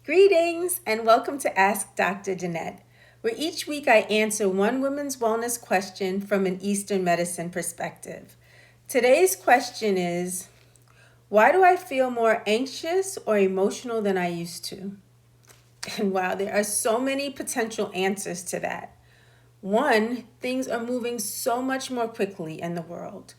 Greetings and welcome to Ask Dr. Danett, where each week I answer one women's wellness question from an Eastern medicine perspective. Today's question is, why do I feel more anxious or emotional than I used to? And wow, there are so many potential answers to that. One, things are moving so much more quickly in the world.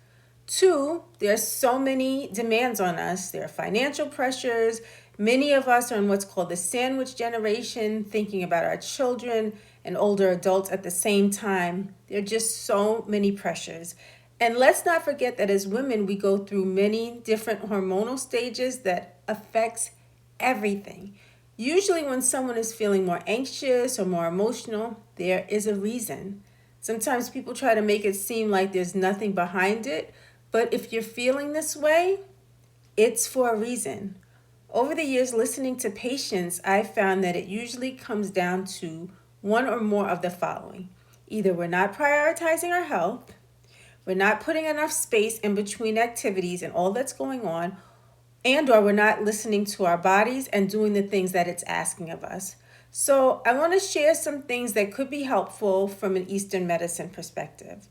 Two, there's so many demands on us. There are financial pressures. Many of us are in what's called the sandwich generation, thinking about our children and older adults at the same time. There are just so many pressures. And let's not forget that as women, we go through many different hormonal stages that affects everything. Usually when someone is feeling more anxious or more emotional, there is a reason. Sometimes people try to make it seem like there's nothing behind it, but if you're feeling this way, it's for a reason. Over the years, listening to patients, I've found that it usually comes down to one or more of the following. Either we're not prioritizing our health, we're not putting enough space in between activities and all that's going on, and or we're not listening to our bodies and doing the things that it's asking of us. So I want to share some things that could be helpful from an Eastern medicine perspective.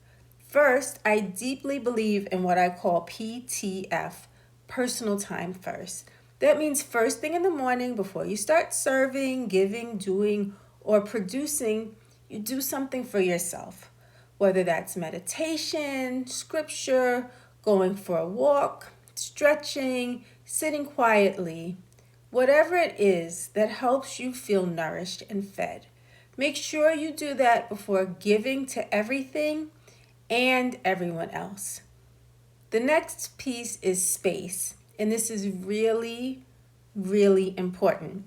First, I deeply believe in what I call PTF, personal time first. That means first thing in the morning before you start serving, giving, doing, or producing, you do something for yourself. Whether that's meditation, scripture, going for a walk, stretching, sitting quietly, whatever it is that helps you feel nourished and fed. Make sure you do that before giving to everything and everyone else. The next piece is space, and this is really, really important.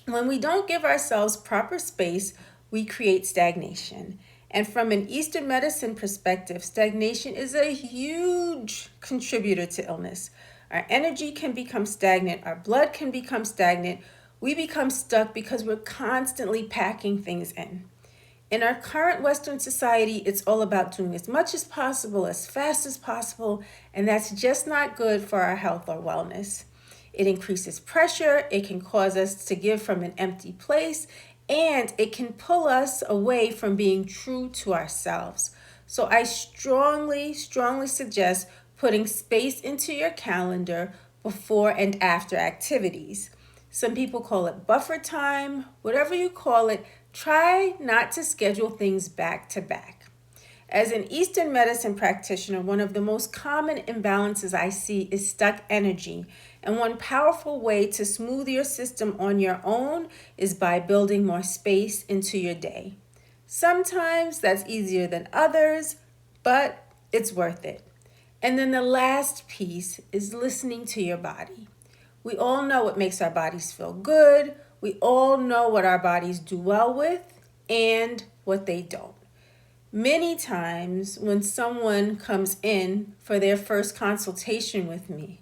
When we don't give ourselves proper space, we create stagnation. And from an Eastern medicine perspective, stagnation is a huge contributor to illness. Our energy can become stagnant, our blood can become stagnant. We become stuck because we're constantly packing things in. In our current Western society, it's all about doing as much as possible, as fast as possible, and that's just not good for our health or wellness. It increases pressure, it can cause us to give from an empty place, and it can pull us away from being true to ourselves. So I strongly, strongly suggest putting space into your calendar before and after activities. Some people call it buffer time, whatever you call it, try not to schedule things back to back. As an Eastern medicine practitioner, one of the most common imbalances I see is stuck energy. And one powerful way to smooth your system on your own is by building more space into your day. Sometimes that's easier than others, but it's worth it. And then the last piece is listening to your body. We all know what makes our bodies feel good. We all know what our bodies do well with and what they don't. Many times when someone comes in for their first consultation with me,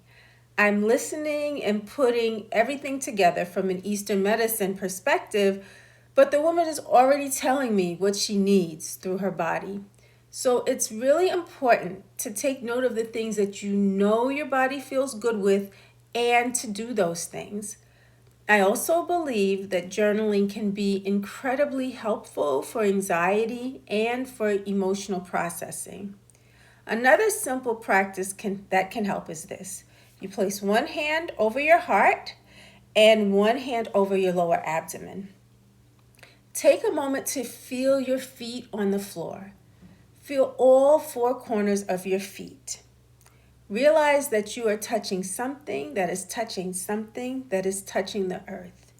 I'm listening and putting everything together from an Eastern medicine perspective, but the woman is already telling me what she needs through her body. So it's really important to take note of the things that you know your body feels good with and to do those things. I also believe that journaling can be incredibly helpful for anxiety and for emotional processing. Another simple practice that can help is this. You place one hand over your heart and one hand over your lower abdomen. Take a moment to feel your feet on the floor. Feel all four corners of your feet. Realize that you are touching something that is touching something that is touching the earth.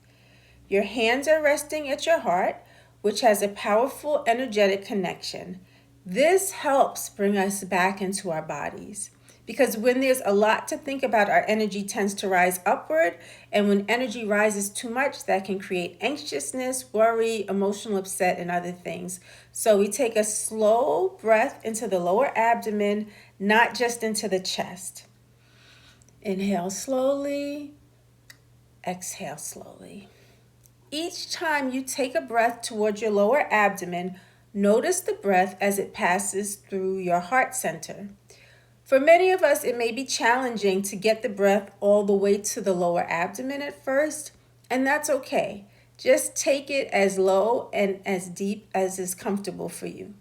Your hands are resting at your heart, which has a powerful energetic connection. This helps bring us back into our bodies. Because when there's a lot to think about, our energy tends to rise upward. And when energy rises too much, that can create anxiousness, worry, emotional upset, and other things. So we take a slow breath into the lower abdomen, not just into the chest. Inhale slowly, exhale slowly. Each time you take a breath towards your lower abdomen, notice the breath as it passes through your heart center. For many of us, it may be challenging to get the breath all the way to the lower abdomen at first. And that's okay. Just take it as low and as deep as is comfortable for you.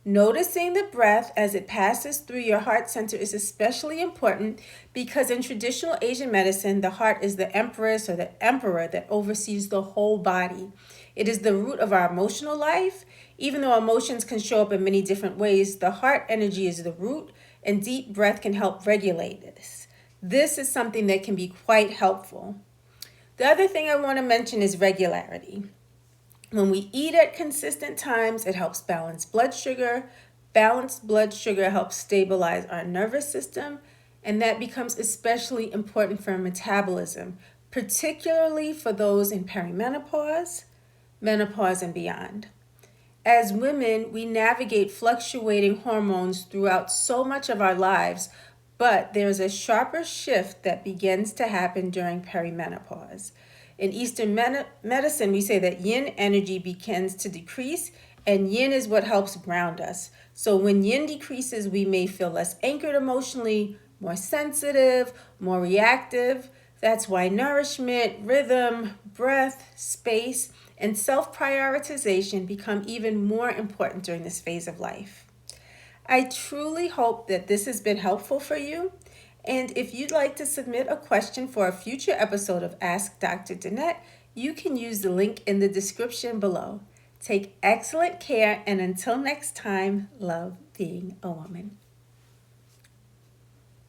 Noticing the breath as it passes through your heart center is especially important because in traditional Asian medicine, the heart is the empress or the emperor that oversees the whole body. It is the root of our emotional life. Even though emotions can show up in many different ways, the heart energy is the root, and deep breath can help regulate this. This is something that can be quite helpful. The other thing I want to mention is regularity. When we eat at consistent times, it helps balance blood sugar. Balanced blood sugar helps stabilize our nervous system, and that becomes especially important for metabolism, particularly for those in perimenopause, menopause, and beyond. As women, we navigate fluctuating hormones throughout so much of our lives, but there's a sharper shift that begins to happen during perimenopause. In Eastern medicine, we say that yin energy begins to decrease, and yin is what helps ground us. So when yin decreases, we may feel less anchored emotionally, more sensitive, more reactive. That's why nourishment, rhythm, breath, space, and self-prioritization become even more important during this phase of life. I truly hope that this has been helpful for you. And if you'd like to submit a question for a future episode of Ask Dr. Danett, you can use the link in the description below. Take excellent care, and until next time, love being a woman.